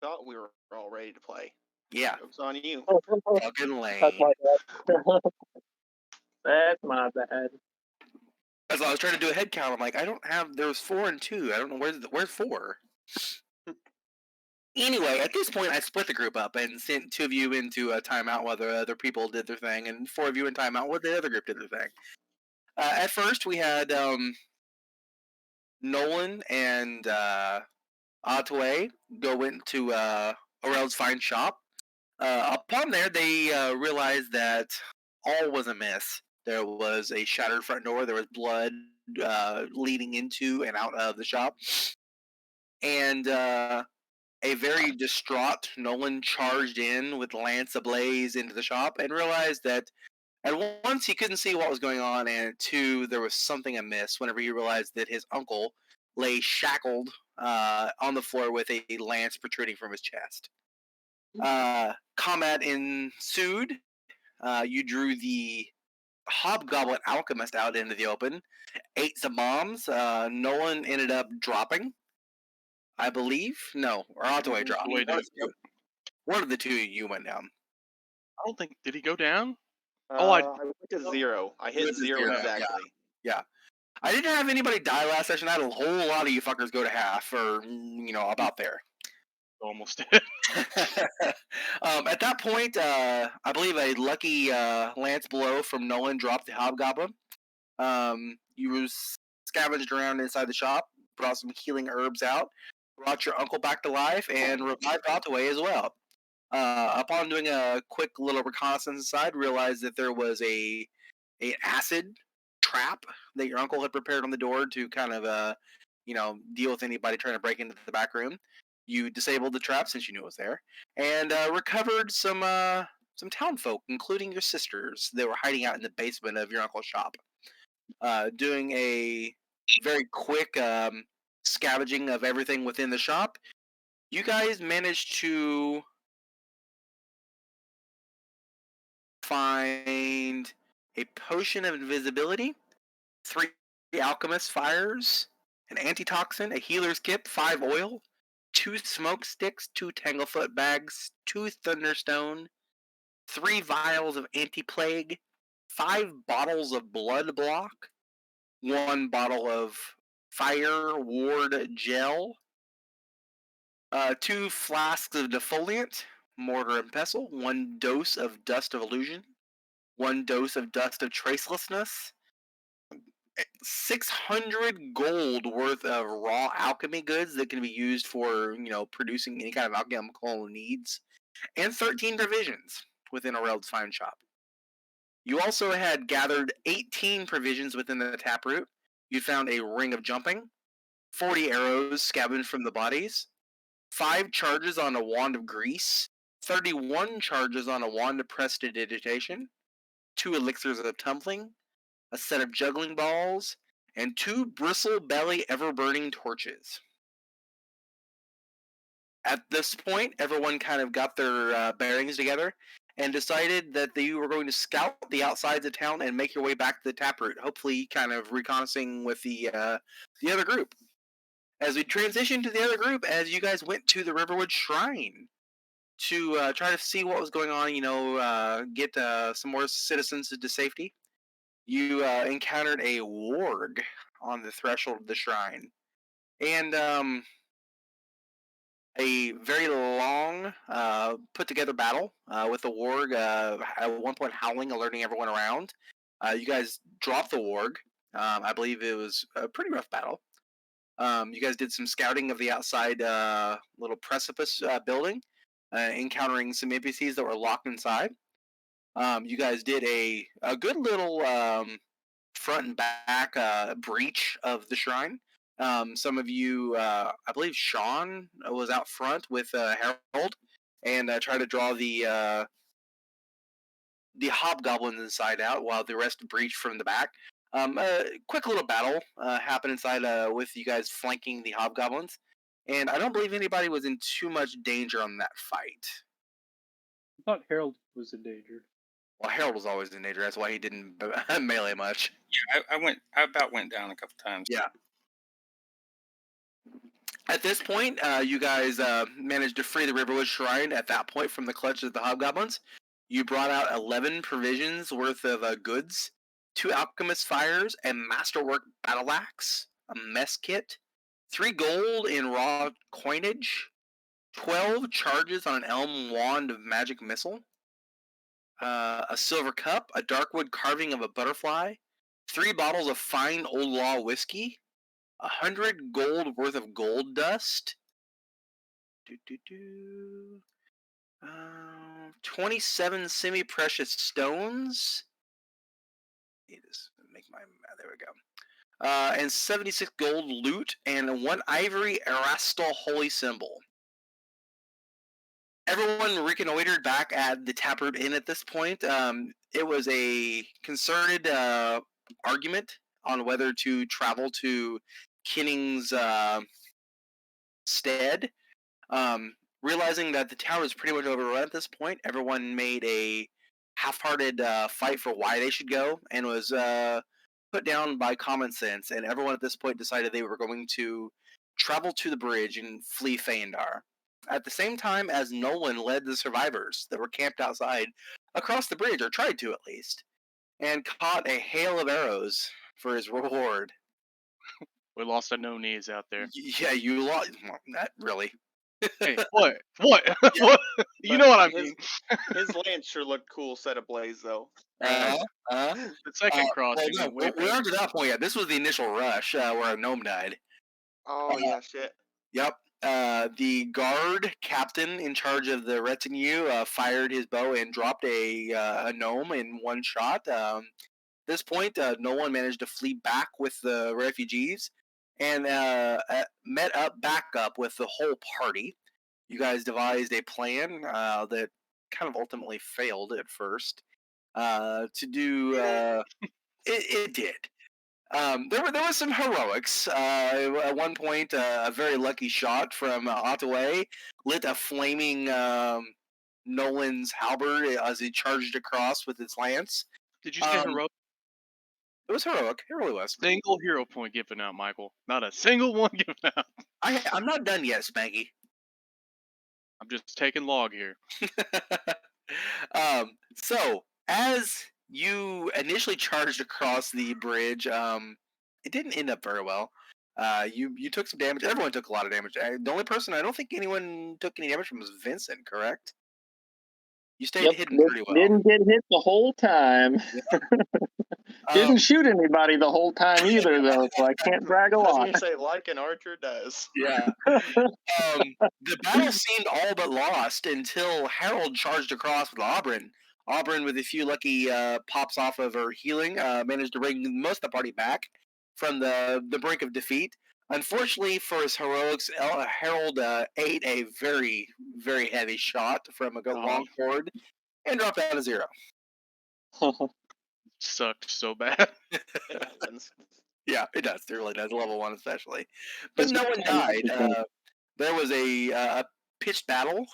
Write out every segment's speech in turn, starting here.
thought we were all ready to play. Yeah. Joke's on you. Fucking lame. That's my bad. That's my bad. As I was trying to do a head count, I'm like, I don't have. There was 4 and 2. I don't know where's 4. Anyway, at this point, I split the group up and sent 2 of you into a timeout while the other people did their thing, and 4 of you in timeout while the other group did their thing. At first, we had Nolan and Otway go into Aurel's fine shop. Upon there, they realized that all was amiss. There was a shattered front door. There was blood leading into and out of the shop. And a very distraught Nolan charged in with lance ablaze into the shop and realized that at once he couldn't see what was going on, and at 2, there was something amiss whenever he realized that his uncle lay shackled on the floor with a lance protruding from his chest. Combat ensued. You drew the hobgoblin alchemist out into the open, ate some bombs. Nolan ended up dropping, I believe. No, or Otway dropped. One of the 2 you went down. I don't think. Did he go down? I went to 0. I hit 0 exactly. Yeah. I didn't have anybody die last session. I had a whole lot of you fuckers go to half, or about there. Almost did. At that point, I believe a lucky lance blow from Nolan dropped the hobgoblin. You scavenged around inside the shop, brought some healing herbs out, brought your uncle back to life, and revived Otway as well. Upon doing a quick little reconnaissance inside, realized that there was an acid trap that your uncle had prepared on the door to kind of deal with anybody trying to break into the back room. You disabled the trap since you knew it was there, and recovered some townfolk, including your sisters, that were hiding out in the basement of your uncle's shop. Doing a very quick scavenging of everything within the shop, you guys managed to find a potion of invisibility, 3 alchemist fires, an antitoxin, a healer's kit, 5 oil, 2 smoke sticks, 2 tanglefoot bags, 2 thunderstone, 3 vials of anti-plague, 5 bottles of blood block, 1 bottle of fire ward gel, 2 flasks of defoliant, mortar and pestle, 1 dose of dust of illusion, 1 dose of dust of tracelessness, 600 gold worth of raw alchemy goods that can be used for, producing any kind of alchemical needs, and 13 provisions within Aurel's fine shop. You also had gathered 18 provisions within the taproot. You found a ring of jumping, 40 arrows scavenged from the bodies, 5 charges on a wand of grease, 31 charges on a wand of prestidigitation, 2 elixirs of tumbling, a set of juggling balls, and 2 bristle belly ever-burning torches. At this point, everyone kind of got their bearings together and decided that they were going to scout the outsides of town and make your way back to the taproot, hopefully kind of reconnaissing with the other group. As we transitioned to the other group, as you guys went to the Riverwood Shrine to try to see what was going on, get some more citizens to safety, you encountered a warg on the threshold of the shrine. And a very long, put-together battle with the warg at one point howling, alerting everyone around. You guys dropped the warg. I believe it was a pretty rough battle. You guys did some scouting of the outside little precipice building, encountering some NPCs that were locked inside. You guys did a good little front and back breach of the shrine. Some of you, I believe Sean was out front with Harold and tried to draw the hobgoblins inside out while the rest breached from the back. A quick little battle happened inside with you guys flanking the hobgoblins, and I don't believe anybody was in too much danger on that fight. I thought Harold was in danger. Well, Harold was always in danger. That's why he didn't melee much. Yeah, I about went down a couple times. Yeah. At this point, you guys managed to free the Riverwood Shrine at that point from the clutches of the hobgoblins. You brought out 11 provisions worth of goods, 2 alchemist fires, a masterwork battle axe, a mess kit, 3 gold in raw coinage, 12 charges on an elm wand of magic missile, a silver cup, a darkwood carving of a butterfly, 3 bottles of fine old law whiskey, 100 gold worth of gold dust, 27 semi-precious stones. Make my there we go. And 76 gold loot and 1 ivory Erastal holy symbol. Everyone reconnoitered back at the Taproot Inn at this point. It was a concerted argument on whether to travel to Kinning's stead. Realizing that the town was pretty much overrun at this point, everyone made a half-hearted fight for why they should go, and was put down by common sense. And everyone at this point decided they were going to travel to the bridge and flee Feindar. At the same time as Nolan led the survivors that were camped outside across the bridge, or tried to at least, and caught a hail of arrows for his reward. We lost a no knees out there. Yeah, you lost. Well, not really. Hey, what? What? Yeah. What? You know what I mean. His lance sure looked cool set ablaze, though. The second crossing. Well, no, we aren't to that point yet. This was the initial rush where a gnome died. Oh, yeah, shit. Yep. The guard captain in charge of the retinue fired his bow and dropped a gnome in one shot. At this point, no one managed to flee back with the refugees and met back up with the whole party. You guys devised a plan that kind of ultimately failed at first. To do it did. There was some heroics. At one point, a very lucky shot from Ottaway lit a flaming Nolan's halberd as he charged across with its lance. Did you say heroic? It was heroic. It really was. Single hero point given out, Michael. Not a single one given out. I'm not done yet, Spanky. I'm just taking log here. So, as you initially charged across the bridge, it didn't end up very well. You took some damage. Everyone took a lot of damage. The only person I don't think anyone took any damage from was Vincent, correct? You stayed hidden pretty well. Didn't get hit the whole time. Yeah. Didn't shoot anybody the whole time either, though, so I can't brag a I was lot. going to say, like an archer does. Yeah. The battle seemed all but lost until Harold charged across with Auburn. Auburn, with a few lucky pops off of her healing, managed to bring most of the party back from the brink of defeat. Unfortunately for his heroics, Harold ate a very, very heavy shot from a long cord and dropped down to 0. Sucked so bad. It happens. Yeah, it does. It really does. Level 1 especially. But no one died. There was a pitched battle.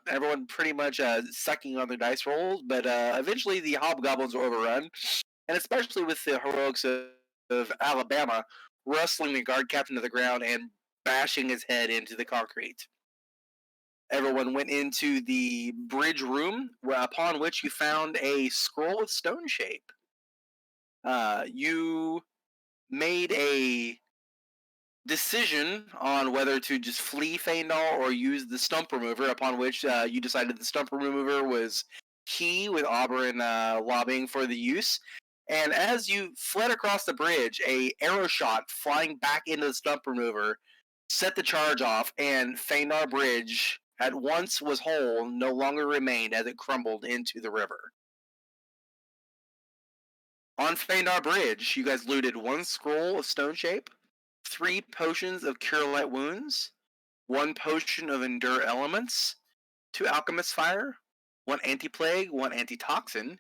Everyone pretty much sucking on their dice rolls, but eventually the hobgoblins were overrun, and especially with the heroics of Alabama wrestling the guard captain to the ground and bashing his head into the concrete. Everyone went into the bridge room, upon which you found a scroll of stone shape. You made a decision on whether to just flee Feindar or use the stump remover, upon which you decided the stump remover was key, with Auburn lobbying for the use. And as you fled across the bridge, a arrow shot flying back into the stump remover set the charge off, and Feindar Bridge at once was whole, no longer remained as it crumbled into the river. On Feindar Bridge, you guys looted 1 scroll of stone shape, 3 potions of Cure Light Wounds, 1 potion of Endure Elements, 2 Alchemist Fire, 1 Anti-Plague, 1 Anti-Toxin,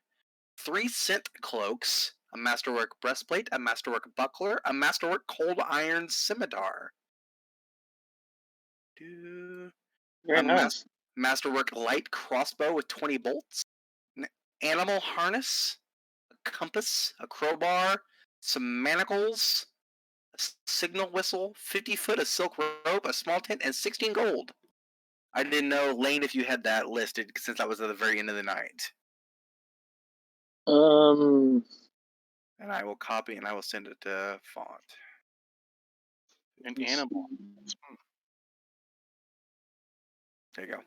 3 Scent Cloaks, a Masterwork Breastplate, a Masterwork Buckler, a Masterwork Cold Iron Scimitar. Very nice. Masterwork Light Crossbow with 20 bolts, an Animal Harness, a Compass, a Crowbar, some Manacles, signal whistle, 50 foot of silk rope, a small tent, and 16 gold. I didn't know, Lane, if you had that listed since that was at the very end of the night. And I will copy and I will send it to Font. An animal. There you go.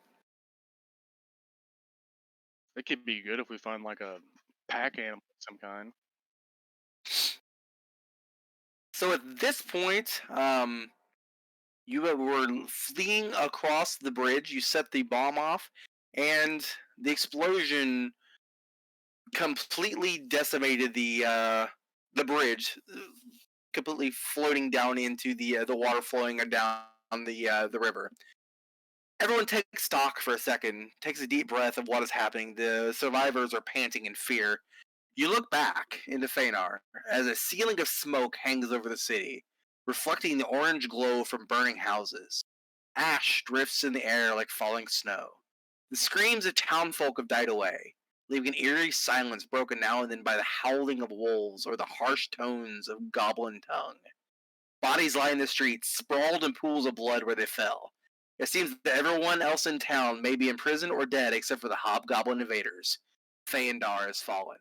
It could be good if we find like a pack animal of some kind. So at this point, you were fleeing across the bridge. You set the bomb off, and the explosion completely decimated the bridge, completely floating down into the water flowing down the river. Everyone takes stock for a second, takes a deep breath of what is happening. The survivors are panting in fear. You look back into Feanor as a ceiling of smoke hangs over the city, reflecting the orange glow from burning houses. Ash drifts in the air like falling snow. The screams of townfolk have died away, leaving an eerie silence broken now and then by the howling of wolves or the harsh tones of goblin tongue. Bodies lie in the streets, sprawled in pools of blood where they fell. It seems that everyone else in town may be in prison or dead except for the hobgoblin invaders. Feanor has fallen.